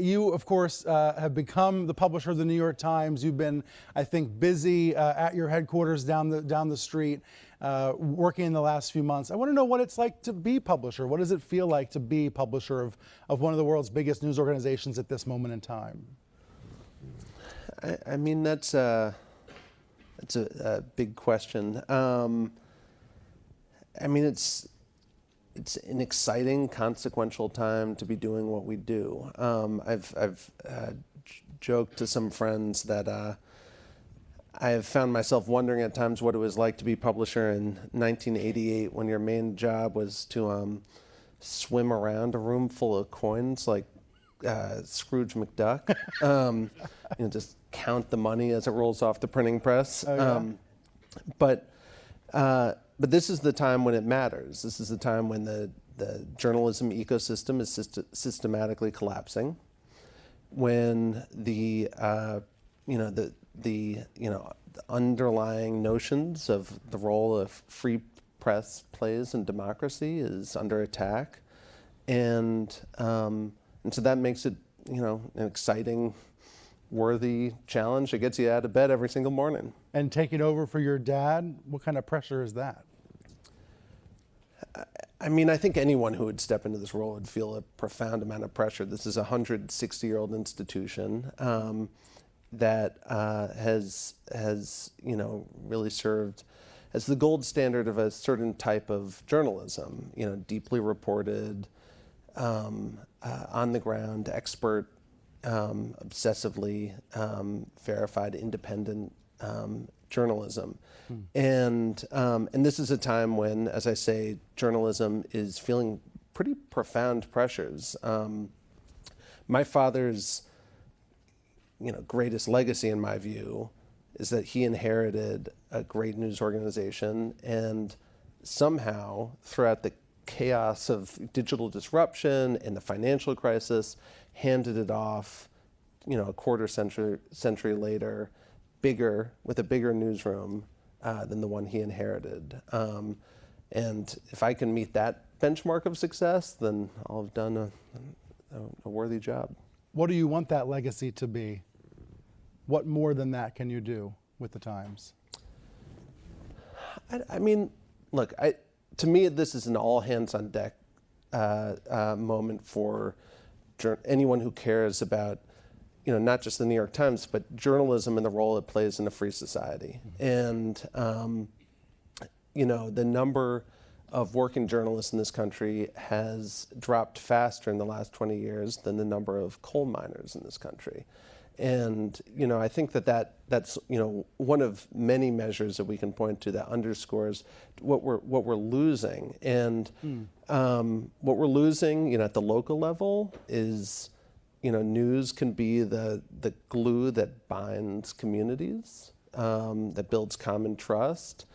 You, of course, have become the publisher of the New York Times. You've been, I think, busy at your headquarters down the street, working in the last few months. I want to know what it's like to be publisher. What does it feel like to be publisher of one of the world's biggest news organizations at this moment in time? I mean, that's a big question. I mean, it's an exciting, consequential time to be doing what we do. I've joked to some friends that I have found myself wondering at times what it was like to be publisher in 1988 when your main job was to swim around a room full of coins like Scrooge McDuck. Just count the money as it rolls off the printing press. Oh, yeah. But this is the time when it matters. This is the time when the journalism ecosystem is systematically collapsing. When the underlying notions of the role of free press plays in democracy is under attack, and so that makes it an exciting, worthy challenge that gets you out of bed every single morning. And taking over for your dad, what kind of pressure is that? I mean, I think anyone who would step into this role would feel a profound amount of pressure. This is a 160-year-old institution that has really served as the gold standard of a certain type of journalism. Deeply reported, on the ground, expert, obsessively verified, independent journalism. And this is a time when, as I say, journalism is feeling pretty profound pressures. My father's greatest legacy, in my view, is that he inherited a great news organization and somehow, throughout the chaos of digital disruption and the financial crisis, handed it off, a quarter century later, with a bigger newsroom than the one he inherited. And if I can meet that benchmark of success, then I'll have done a worthy job. What do you want that legacy to be? What more than that can you do with the Times? I mean, look, to me, this is an all hands on deck moment for anyone who cares about, not just the New York Times, but journalism and the role it plays in a free society. And, the number of working journalists in this country has dropped faster in the last 20 years than the number of coal miners in this country. And, I think that's one of many measures that we can point to that underscores what we're losing. And what we're losing, at the local level is, news can be the glue that binds communities, that builds common trust,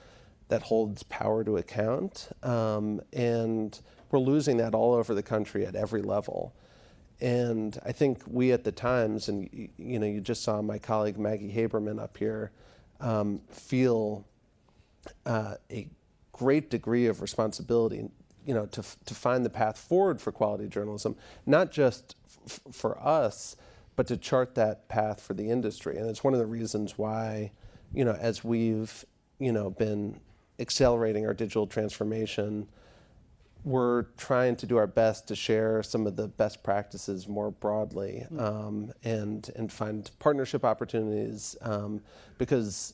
that holds power to account. And we're losing that all over the country at every level. And I think we at the Times, and you just saw my colleague Maggie Haberman up here, feel a great degree of responsibility, to find the path forward for quality journalism, not just for us, but to chart that path for the industry. And it's one of the reasons why, as we've, been accelerating our digital transformation, we're trying to do our best to share some of the best practices more broadly, and find partnership opportunities, because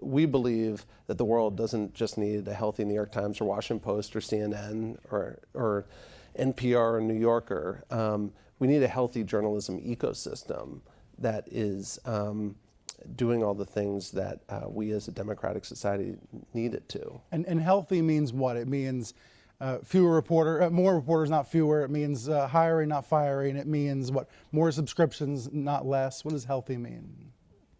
we believe that the world doesn't just need a healthy New York Times or Washington Post or CNN or NPR or New Yorker. We need a healthy journalism ecosystem that is doing all the things that we as a democratic society need it to. And healthy means what? It means more reporters, not fewer. It means hiring, not firing. It means what? More subscriptions, not less. What does healthy mean?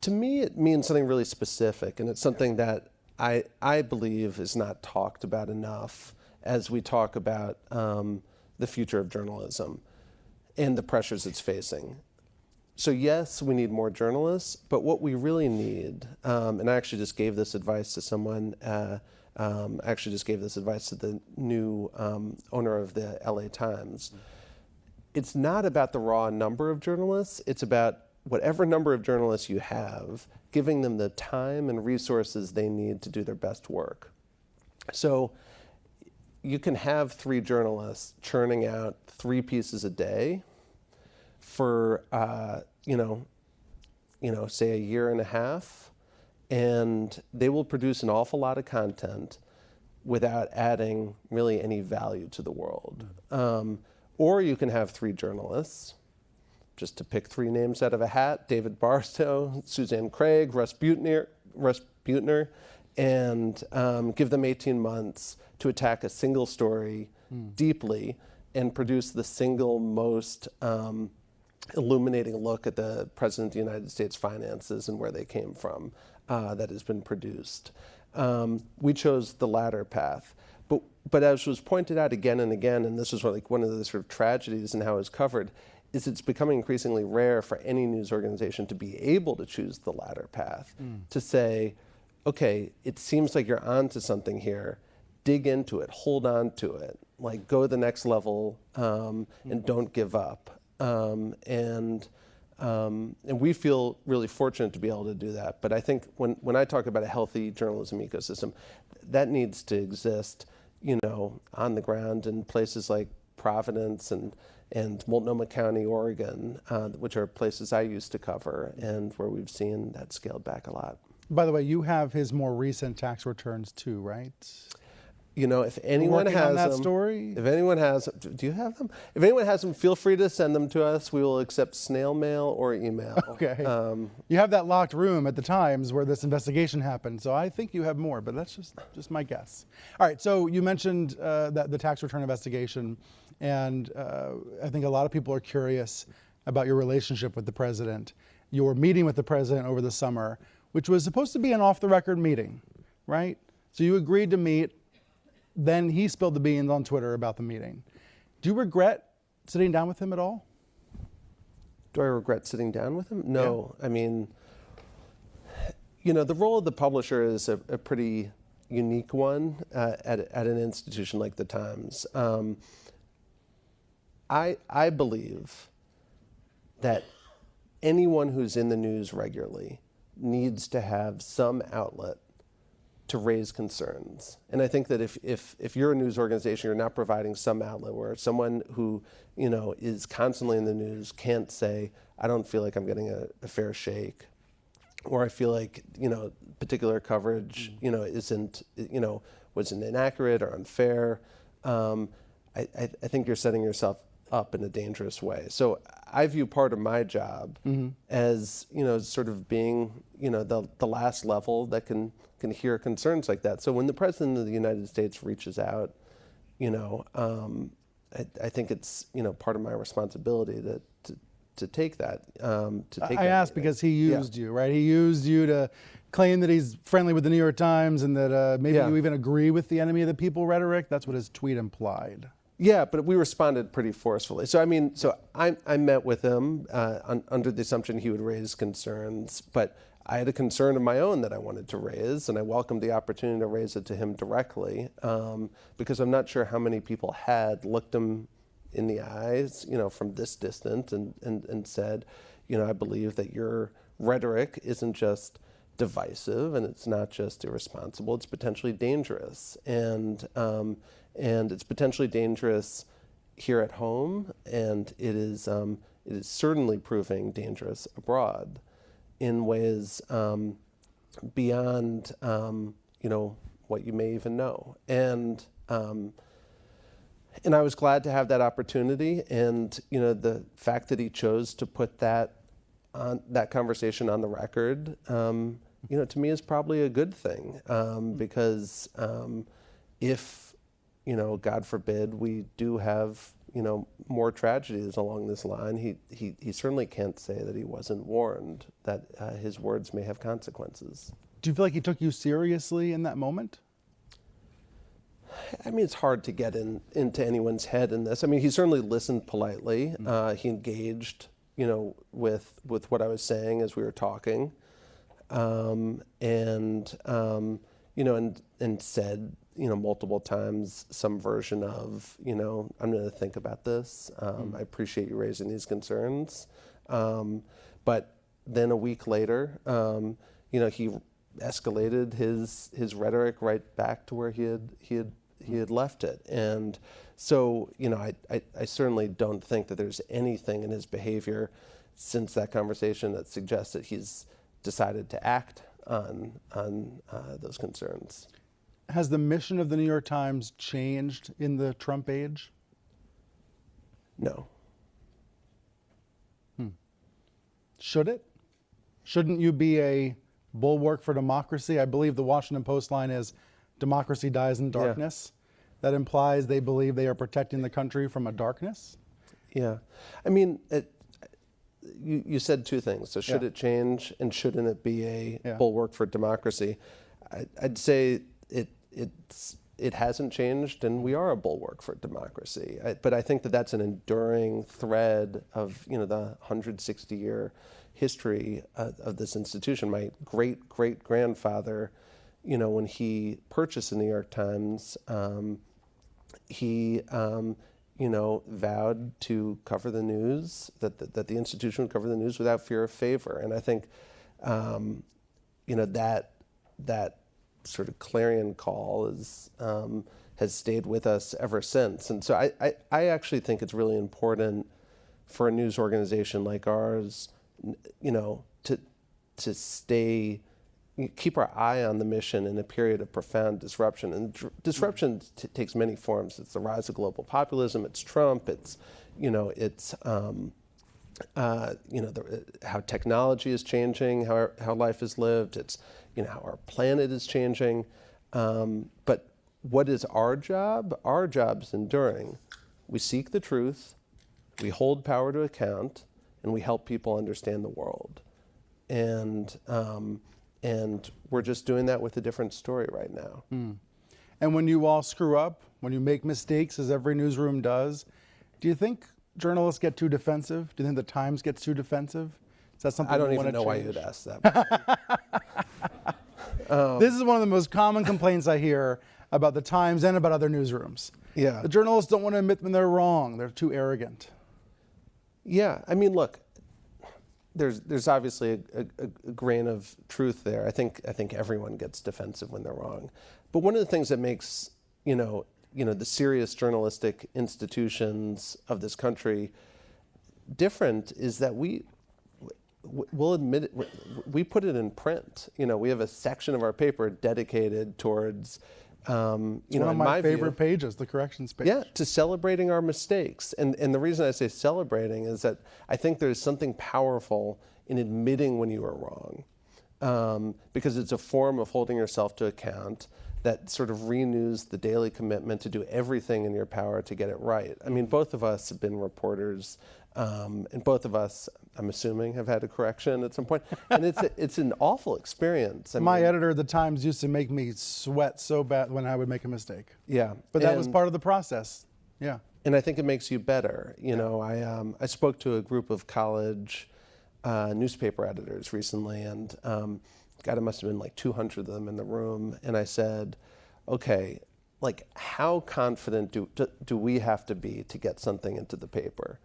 To me, it means something really specific, and it's something that I believe is not talked about enough as we talk about the future of journalism and the pressures it's facing. So yes, we need more journalists, but what we really need, and I actually just gave this advice to someone, to the new owner of the LA Times. it's not about the raw number of journalists. It's about whatever number of journalists you have, giving them the time and resources they need to do their best work. So you can have 3 journalists churning out 3 pieces a day for, say a year and a half, and they will produce an awful lot of content without adding really any value to the world. Or you can have 3 journalists, just to pick 3 names out of a hat: David Barstow, Suzanne Craig, Russ Buettner, and give them 18 months to attack a single story deeply and produce the single most illuminating look at the President of the United States finances and where they came from that has been produced. We chose the latter path. But as was pointed out again and again, and this was one of the sort of tragedies in how it's covered, is it's becoming increasingly rare for any news organization to be able to choose the latter path, to say, okay, it seems like you're onto something here, dig into it, hold on to it, like go the next level, and don't give up. And we feel really fortunate to be able to do that. But I think when I talk about a healthy journalism ecosystem, that needs to exist, on the ground in places like Providence and Multnomah County, Oregon, which are places I used to cover and where we've seen that scaled back a lot. By the way, you have his more recent tax returns too, right? If anyone has that them, story? If anyone has, do you have them? If anyone has them, feel free to send them to us. We will accept snail mail or email. Okay. You have that locked room at the Times where this investigation happened, so I think you have more, but that's just my guess. All right, so you mentioned that the tax return investigation, and I think a lot of people are curious about your relationship with the president. Your meeting with the president over the summer, which was supposed to be an off-the-record meeting, right? So you agreed to meet. Then he spilled the beans on Twitter about the meeting. Do you regret sitting down with him at all? Do I regret sitting down with him? No. Yeah. I mean, the role of the publisher is a pretty unique one at an institution like the Times. I believe that anyone who's in the news regularly needs to have some outlet to raise concerns. And I think that if you're a news organization, you're not providing some outlet where someone who is constantly in the news can't say, I don't feel like I'm getting a fair shake, or I feel like particular coverage wasn't inaccurate or unfair. I think you're setting yourself up in a dangerous way. So I view part of my job as sort of being the last level that can hear concerns like that. So when the President of the United States reaches out, I think it's part of my responsibility to take that. I asked because he used you, right? He used you to claim that he's friendly with the New York Times and that maybe you even agree with the enemy of the people rhetoric. That's what his tweet implied. Yeah, but we responded pretty forcefully. So I met with him under the assumption he would raise concerns, but I had a concern of my own that I wanted to raise, and I welcomed the opportunity to raise it to him directly, because I'm not sure how many people had looked him in the eyes, from this distance and said, I believe that your rhetoric isn't just divisive and it's not just irresponsible, it's potentially dangerous. And it's potentially dangerous here at home, and it is certainly proving dangerous abroad in ways beyond what you may even know. And I was glad to have that opportunity, and the fact that he chose to put that conversation on the record, to me is probably a good thing, because if God forbid, we do have, more tragedies along this line, he certainly can't say that he wasn't warned that his words may have consequences. Do you feel like he took you seriously in that moment? I mean, it's hard to get into anyone's head in this. I mean, he certainly listened politely. He engaged, with what I was saying as we were talking, and said, multiple times some version of, I'm going to think about this. I appreciate you raising these concerns. But then a week later, he escalated his rhetoric right back to where he had left it. And so, I certainly don't think that there's anything in his behavior since that conversation that suggests that he's decided to act on those concerns. Has the mission of the New York Times changed in the Trump age? No. Should it? Shouldn't you be a bulwark for democracy? I believe the Washington Post line is, democracy dies in darkness. That implies they believe they are protecting the country from a darkness? Yeah. I mean, you said two things. So should it change, and shouldn't it be a bulwark for democracy? I'd say it hasn't changed, and we are a bulwark for democracy. But I think that that's an enduring thread of the 160-year history of this institution. My great-great-grandfather, when he purchased the New York Times, he vowed to cover the news, that the institution would cover the news without fear of favor. And I think that sort of clarion call has stayed with us ever since. And so I actually think it's really important for a news organization like ours, to keep our eye on the mission in a period of profound disruption. And disruption takes many forms. It's the rise of global populism. It's Trump. It's how technology is changing, how life is lived. It's how our planet is changing. But what is our job? Our job is enduring. We seek the truth, we hold power to account, and we help people understand the world. And we're just doing that with a different story right now. And when you all screw up, when you make mistakes, as every newsroom does, do you think journalists get too defensive? Do you think the Times gets too defensive? Is that something I don't you even know want why to change? you'd ask that. This is one of the most common complaints I hear about the Times and about other newsrooms. Yeah. The journalists don't want to admit when they're wrong. They're too arrogant. Yeah, I mean, look, there's obviously a grain of truth there. I think everyone gets defensive when they're wrong. But one of the things that makes the serious journalistic institutions of this country different is that we'll admit it, we put it in print. We have a section of our paper dedicated towards It's one of my favorite pages, the corrections page. Yeah, to celebrating our mistakes. And the reason I say celebrating is that I think there's something powerful in admitting when you are wrong, because it's a form of holding yourself to account that sort of renews the daily commitment to do everything in your power to get it right. I mean, both of us have been reporters, and both of us, I'm assuming, have had a correction at some point. And it's an awful experience. My editor at the Times used to make me sweat so bad when I would make a mistake. Yeah. But that was part of the process. Yeah. And I think it makes you better. I spoke to a group of college newspaper editors recently, and God, it must have been like 200 of them in the room. And I said, okay, like, how confident do we have to be to get something into the paper?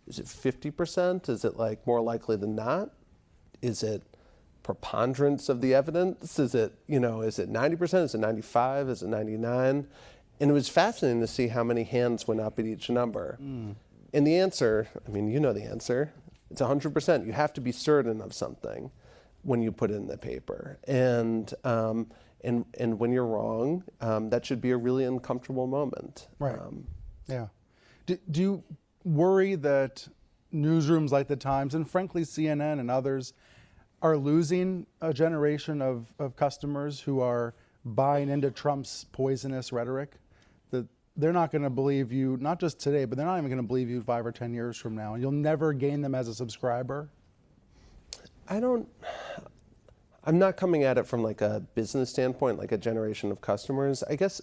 Is it 50%? Is it like more likely than not? Is it preponderance of the evidence? Is it 90%? Is it 95? Is it 99? And it was fascinating to see how many hands went up at each number. And the answer, I mean, you know the answer, it's 100%. You have to be certain of something when you put it in the paper. And when you're wrong, that should be a really uncomfortable moment. Right. Yeah. Do you worry that newsrooms like the Times, and frankly CNN and others, are losing a generation of customers who are buying into Trump's poisonous rhetoric? That they're not going to believe you, not just today, but they're not even going to believe you 5 or 10 years from now, and you'll never gain them as a subscriber? I'm not coming at it from like a business standpoint, like a generation of customers. I guess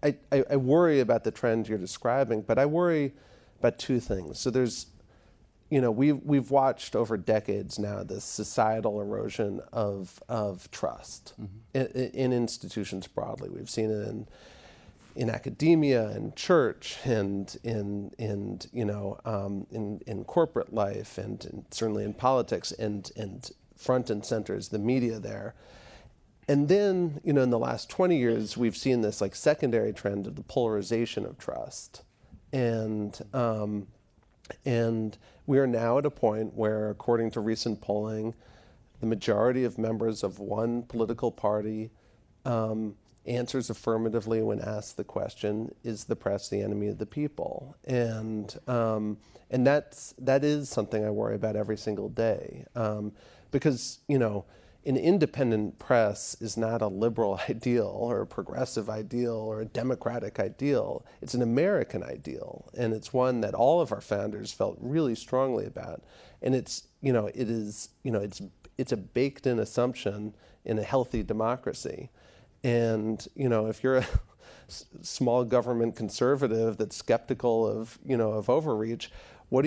I worry about the trend you're describing, but I worry about two things. So there's we've watched over decades now this societal erosion of trust in institutions broadly. We've seen it in academia and church and in corporate life and certainly in politics and front and center is the media there. And then, in the last 20 years, we've seen this like secondary trend of the polarization of trust. And we are now at a point where, according to recent polling, the majority of members of one political party answers affirmatively when asked the question, is the press the enemy of the people? And that is something I worry about every single day. Because, an independent press is not a liberal ideal or a progressive ideal or a democratic ideal. It's an American ideal, and it's one that all of our founders felt really strongly about. And it's a baked-in assumption in a healthy democracy. And if you're a small government conservative that's skeptical of overreach, what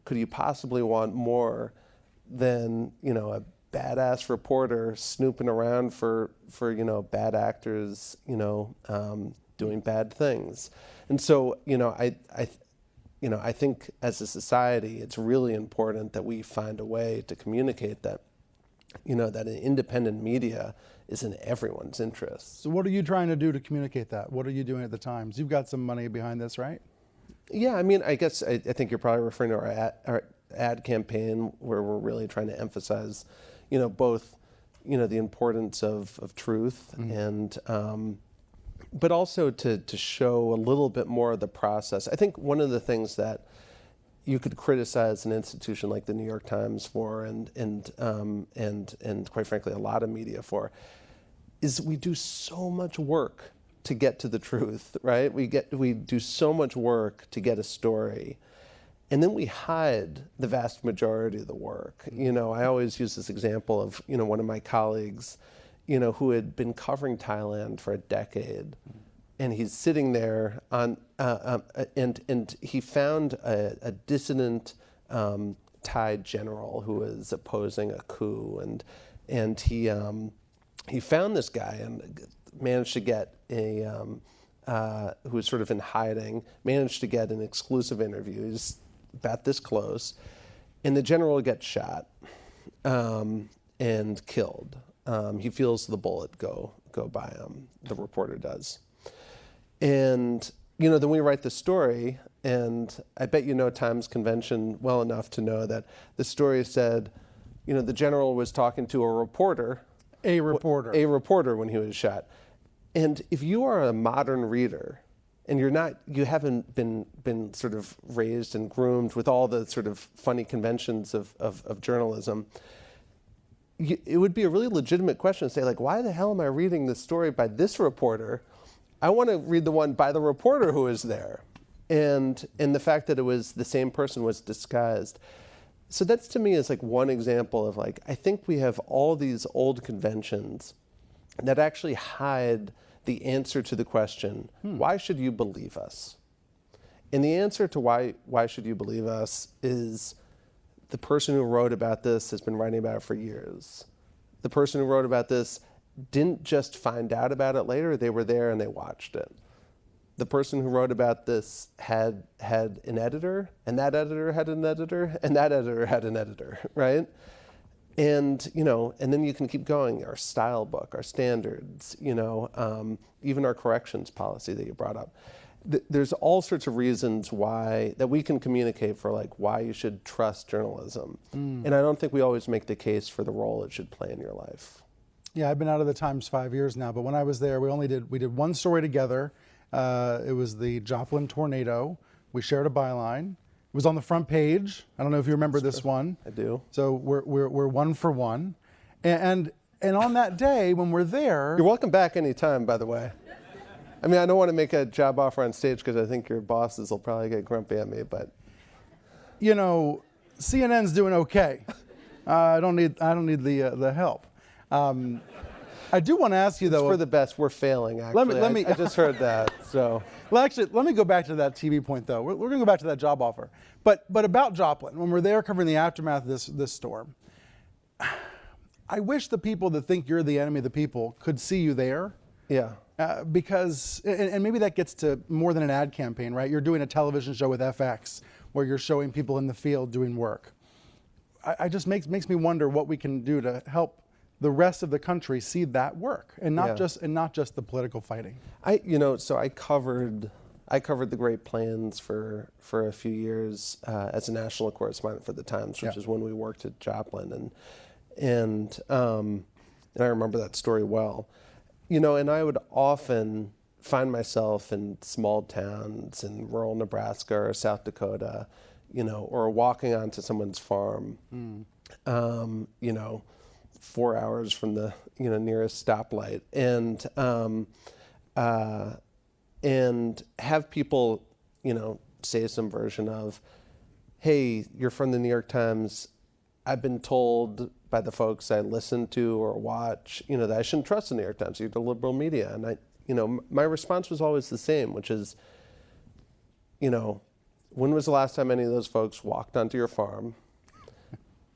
could you possibly want more than a badass reporter snooping around for bad actors doing bad things? And so I think as a society it's really important that we find a way to communicate that that an independent media is in everyone's interest. So what are you trying to do to communicate that? What are you doing at the Times? You've got some money behind this, right? Yeah, I guess I think you're probably referring to our ad campaign, where we're really trying to emphasize, both, the importance of truth and, but also to show a little bit more of the process. I think one of the things that you could criticize an institution like the New York Times for, and quite frankly a lot of media for, is we do so much work to get to the truth, right? We do so much work to get a story, and then we hide the vast majority of the work. I always use this example of one of my colleagues, who had been covering Thailand for a decade, and he's sitting there on and he found a dissident Thai general who was opposing a coup, and he found this guy and managed to get who was sort of in hiding, managed to get an exclusive interview. He's about this close, and the general gets shot and killed. He feels the bullet go by him, the reporter does. And then we write the story, and I bet Times convention well enough to know that the story said, the general was talking to a reporter. A reporter. A reporter when he was shot. And if you are a modern reader, and you haven't been sort of raised and groomed with all the sort of funny conventions of journalism, it would be a really legitimate question to say, like, why the hell am I reading this story by this reporter? I want to read the one by the reporter who is there. And the fact that it was the same person was disguised. So that's, to me, is like one example of, like, I think we have all these old conventions that actually hide the answer to the question, why should you believe us? And the answer to why should you believe us is, the person who wrote about this has been writing about it for years. The person who wrote about this didn't just find out about it later, they were there and they watched it. The person who wrote about this had an editor, and that editor had an editor, and that editor had an editor, right? And and then you can keep going. Our style book, our standards, even our corrections policy that you brought up. There's all sorts of reasons that we can communicate for, like, why you should trust journalism. And I don't think we always make the case for the role it should play in your life. Yeah, I've been out of the Times 5 years now, but when I was there, we did one story together. It was the Joplin tornado. We shared a byline. It was on the front page. I don't know if you remember this one. I do. So we're one for one, and on that day when we're there, you're welcome back anytime, by the way. I mean, I don't want to make a job offer on stage because I think your bosses will probably get grumpy at me, but CNN's doing okay. I don't need the help. I do want to ask you, though. For the best, we're failing, actually. Let me I just heard that, so. Well, actually, let me go back to that TV point, though. We're going to go back to that job offer. But about Joplin, when we're there covering the aftermath of this storm, I wish the people that think you're the enemy of the people could see you there. Yeah. Because, and maybe that gets to more than an ad campaign, right? You're doing a television show with FX where you're showing people in the field doing work. I just makes me wonder what we can do to help the rest of the country see that work, and not just the political fighting. So I covered the Great Plains for a few years as a national correspondent for the Times, which is when we worked at Joplin, and I remember that story well. And I would often find myself in small towns in rural Nebraska or South Dakota, or walking onto someone's farm, 4 hours from the nearest stoplight, and have people say some version of, "Hey, you're from the New York Times. I've been told by the folks I listen to or watch, that I shouldn't trust the New York Times. You're the liberal media." And my response was always the same, which is, when was the last time any of those folks walked onto your farm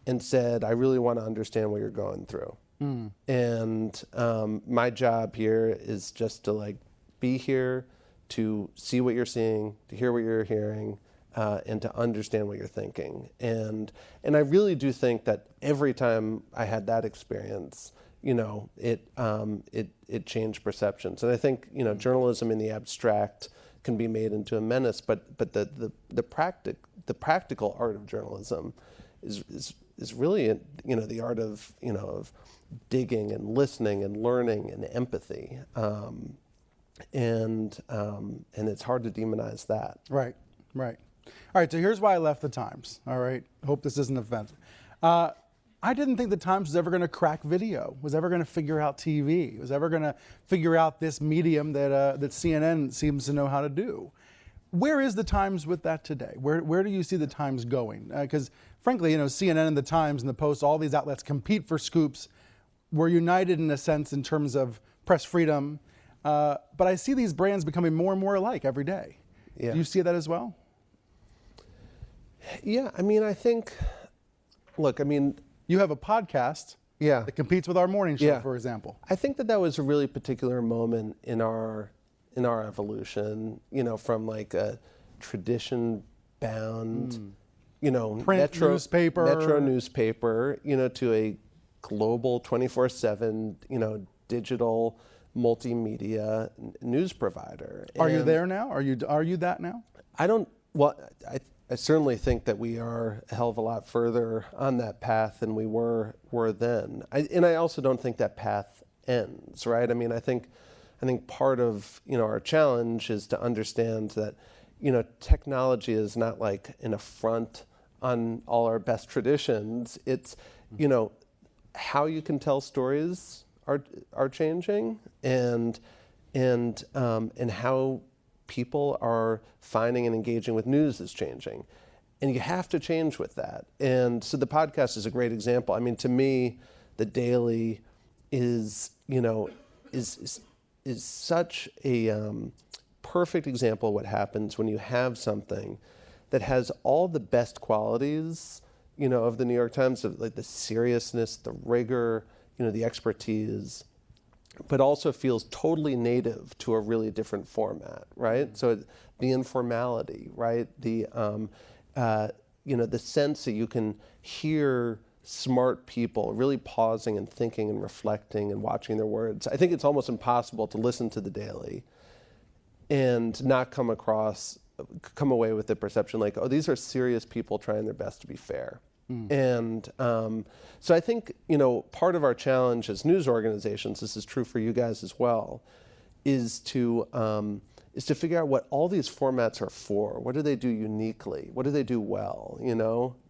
and said, "I really want to understand what you're going through"? And my job here is just to be here, to see what you're seeing, to hear what you're hearing, and to understand what you're thinking. And I really do think that every time I had that experience, it changed perceptions. And I think journalism in the abstract can be made into a menace, but the practical art of journalism is really the art of of digging and listening and learning and empathy, and it's hard to demonize that. Right. All right, so here's why I left the Times. All right, hope this isn't offensive. I didn't think the Times was ever going to crack video, was ever going to figure out TV, was ever going to figure out this medium that CNN seems to know how to do. Where is the Times with that today? Where do you see the Times going? Because frankly, CNN and the Times and the Post, all these outlets compete for scoops. We're united in a sense in terms of press freedom, but I see these brands becoming more and more alike every day. Yeah. Do you see that as well? Yeah, I think, you have a podcast that competes with our morning show, for example. I think that was a really particular moment in our evolution, from a tradition-bound, print newspaper, metro newspaper, to a global 24/7, digital multimedia news provider. Are you there now? Are you that now? I certainly think that we are a hell of a lot further on that path than we were then. I also don't think that path ends, right? I think part of our challenge is to understand that technology is not an affront on all our best traditions. It's how you can tell stories are changing, and how people are finding and engaging with news is changing, and you have to change with that. And so the podcast is a great example. To me, the Daily is such a perfect example of what happens when you have something that has all the best qualities, of the New York Times, of the seriousness, the rigor, the expertise, but also feels totally native to a really different format, right? So the informality, right? The the sense that you can hear smart people really pausing and thinking and reflecting and watching their words. I think it's almost impossible to listen to the Daily and not come away with the perception oh, these are serious people trying their best to be fair. And so I think, part of our challenge as news organizations, this is true for you guys as well, is to figure out what all these formats are for. What do they do uniquely? What do they do well?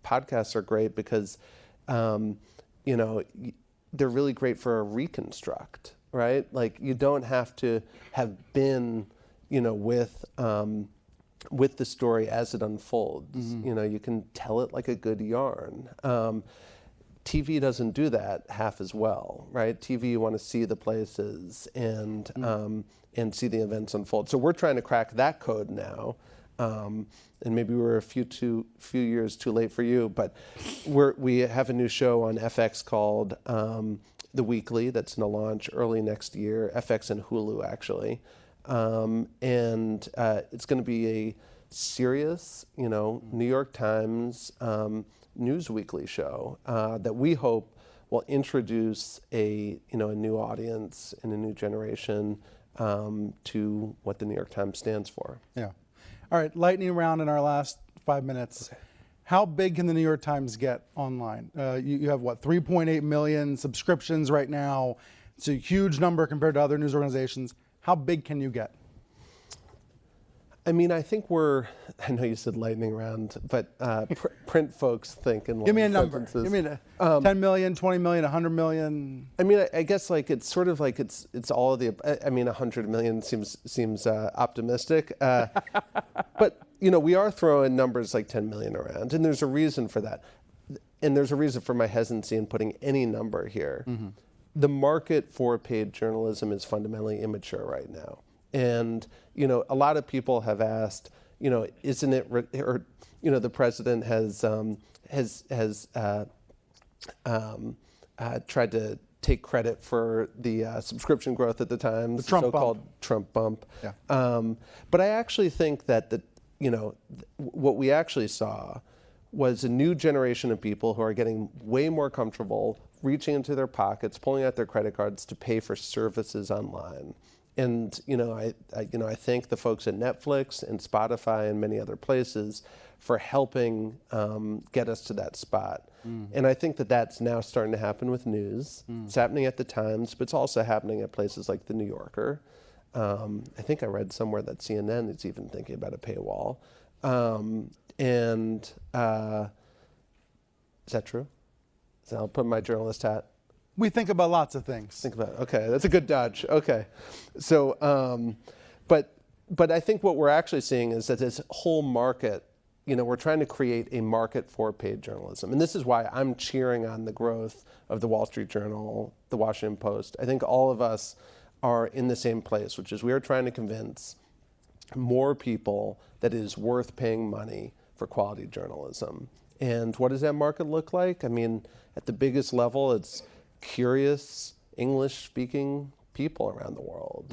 Podcasts are great because, they're really great for a reconstruct, right? You don't have to have been, with the story as it unfolds. You can tell it like a good yarn. TV doesn't do that half as well, right? TV, you want to see the places and see the events unfold. So we're trying to crack that code now. And maybe we're a few years too late for you, but we have a new show on FX called The Weekly that's going to launch early next year, FX and Hulu actually. And it's going to be a serious, New York Times news weekly show that we hope will introduce a new audience and a new generation to what the New York Times stands for. Yeah. All right, lightning round in our last 5 minutes. Okay. How big can the New York Times get online? You have what, 3.8 million subscriptions right now. It's a huge number compared to other news organizations. How big can you get? I mean, I think I know you said lightning round, but print folks think in Give me a sentences. number. Give me 10 million, 20 million, 100 million. I mean, I guess like it's sort of like it's all of the, I mean, 100 million seems optimistic. But, we are throwing numbers like 10 million around, and there's a reason for that. And there's a reason for my hesitancy in putting any number here. Mm-hmm. The market for paid journalism is fundamentally immature right now. And, a lot of people have asked, isn't it, or, the president has tried to take credit for the subscription growth at the Times, the so-called Trump bump. Yeah. But I actually think that what we actually saw was a new generation of people who are getting way more comfortable reaching into their pockets, pulling out their credit cards to pay for services online. And I thank the folks at Netflix and Spotify and many other places for helping get us to that spot. And I think that that's now starting to happen with news. It's happening at the Times, but it's also happening at places like the New Yorker. I think I read somewhere that CNN is even thinking about a paywall. Is that true? So I'll put my journalist hat. We think about lots of things. Think about it. Okay, that's a good dodge. Okay, so, but I think what we're actually seeing is that this whole market, we're trying to create a market for paid journalism, and this is why I'm cheering on the growth of the Wall Street Journal, the Washington Post. I think all of us are in the same place, which is we are trying to convince more people that it is worth paying money for quality journalism. And what does that market look like? I mean, at the biggest level, it's curious English-speaking people around the world,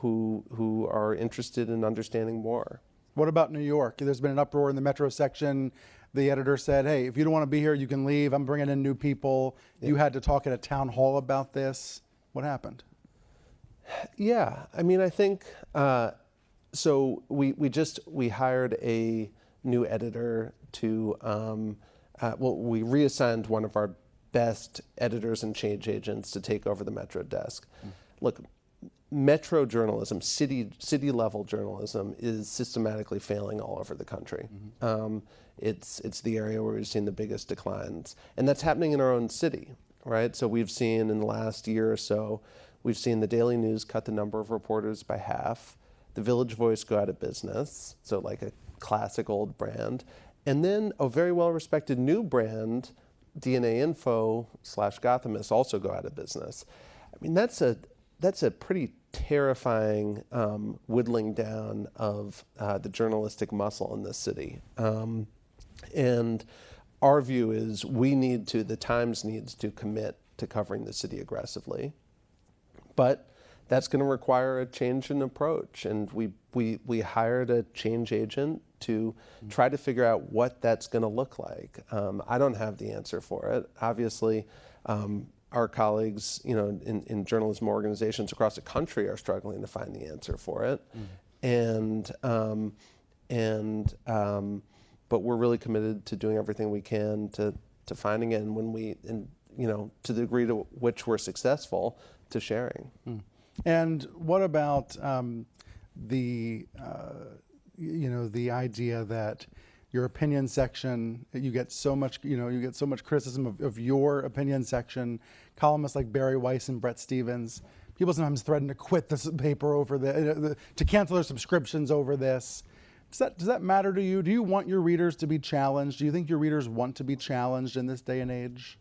who are interested in understanding more. What about New York? There's been an uproar in the Metro section. The editor said, hey, if you don't want to be here, you can leave. I'm bringing in new people. Yeah. You had to talk at a town hall about this. What happened? Yeah, I mean, I think, so we hired a new editor to, we reassigned one of our best editors and change agents to take over the Metro desk. Look, Metro journalism, city level journalism, is systematically failing all over the country. It's the area where we've seen the biggest declines, and that's happening in our own city, right? So we've seen in the last year or so, we've seen the Daily News cut the number of reporters by half, the Village Voice go out of business, so like a classic old brand, and then a very well-respected new brand, DNA Info / Gothamist, also go out of business. I mean, that's a pretty terrifying whittling down of the journalistic muscle in this city. And our view is the Times needs to commit to covering the city aggressively. But that's going to require a change in approach. And we hired a change agent to try to figure out what that's going to look like. I don't have the answer for it. Obviously, our colleagues, in journalism organizations across the country are struggling to find the answer for it. But we're really committed to doing everything we can to finding it, and to the degree to which we're successful, to sharing. And what about the idea that your opinion section, you get so much criticism of your opinion section, columnists like Barry Weiss and Brett Stevens, people sometimes threaten to quit this paper over to cancel their subscriptions over this. Does that matter to you? Do you want your readers to be challenged? Do you think your readers want to be challenged in this day and age?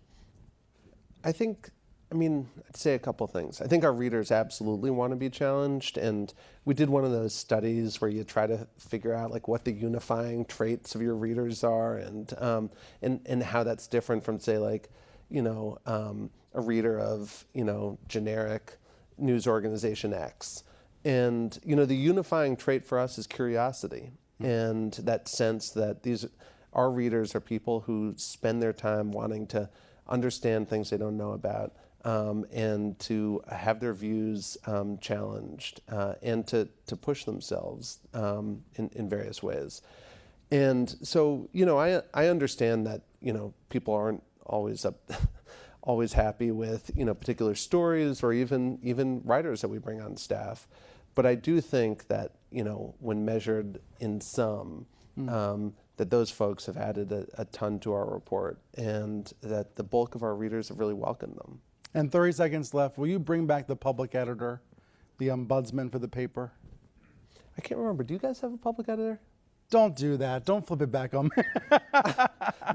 I mean, I'd say a couple things. I think our readers absolutely want to be challenged, and we did one of those studies where you try to figure out like what the unifying traits of your readers are, and how that's different from, say, like, a reader of generic news organization X. And the unifying trait for us is curiosity, and that sense that our readers are people who spend their time wanting to understand things they don't know about. And to have their views challenged, and to push themselves in various ways. And so, I understand that, people aren't always always happy with, particular stories or even writers that we bring on staff. But I do think that, when measured in sum, that those folks have added a ton to our report, and that the bulk of our readers have really welcomed them. And 30 seconds left. Will you bring back the public editor, the ombudsman for the paper? I can't remember. Do you guys have a public editor? Don't do that. Don't flip it back on me.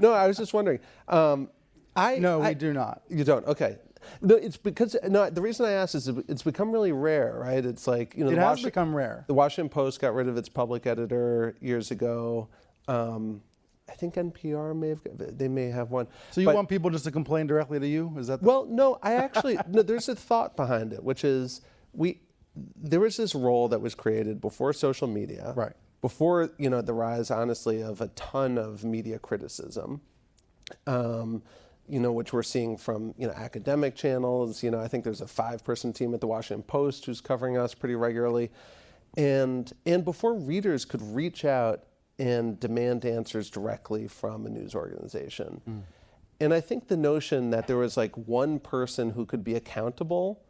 No, I was just wondering. No, we do not. You don't? Okay. No, it's because the reason I asked is it's become really rare, right? It's like, it has become rare. The Washington Post got rid of its public editor years ago. I think NPR they may have one. So you want people just to complain directly to you? Is that? Well, no, I actually, no, there's a thought behind it, which is there was this role that was created before social media. Right. Before, the rise, honestly, of a ton of media criticism, which we're seeing from, academic channels. I think there's a 5-person team at the Washington Post who's covering us pretty regularly. And before readers could reach out and demand answers directly from a news organization. And I think the notion that there was like one person who could be accountable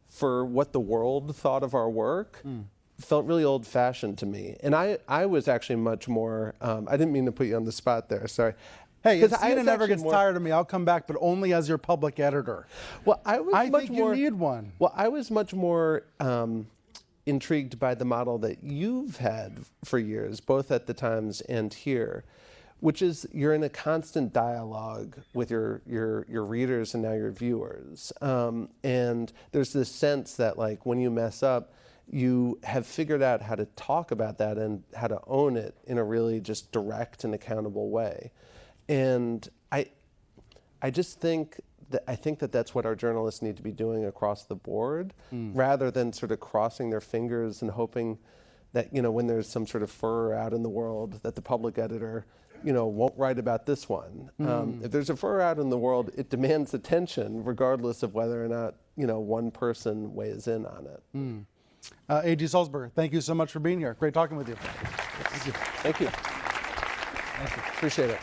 for what the world thought of our work felt really old-fashioned to me. And I was actually much more, I didn't mean to put you on the spot there, sorry. Hey, if CNN ever gets tired of me, I'll come back, but only as your public editor. Well, I think you need one. Well, I was much more intrigued by the model that you've had for years, both at the Times and here, which is you're in a constant dialogue with your readers and now your viewers. And there's this sense that, like, when you mess up, you have figured out how to talk about that and how to own it in a really just direct and accountable way. And I just think that that's what our journalists need to be doing across the board, rather than sort of crossing their fingers and hoping that, when there's some sort of furor out in the world, that the public editor, won't write about this one. If there's a furor out in the world, it demands attention, regardless of whether or not, one person weighs in on it. A.G. Sulzberger, thank you so much for being here. Great talking with you. Thank you. Thank you. Appreciate it.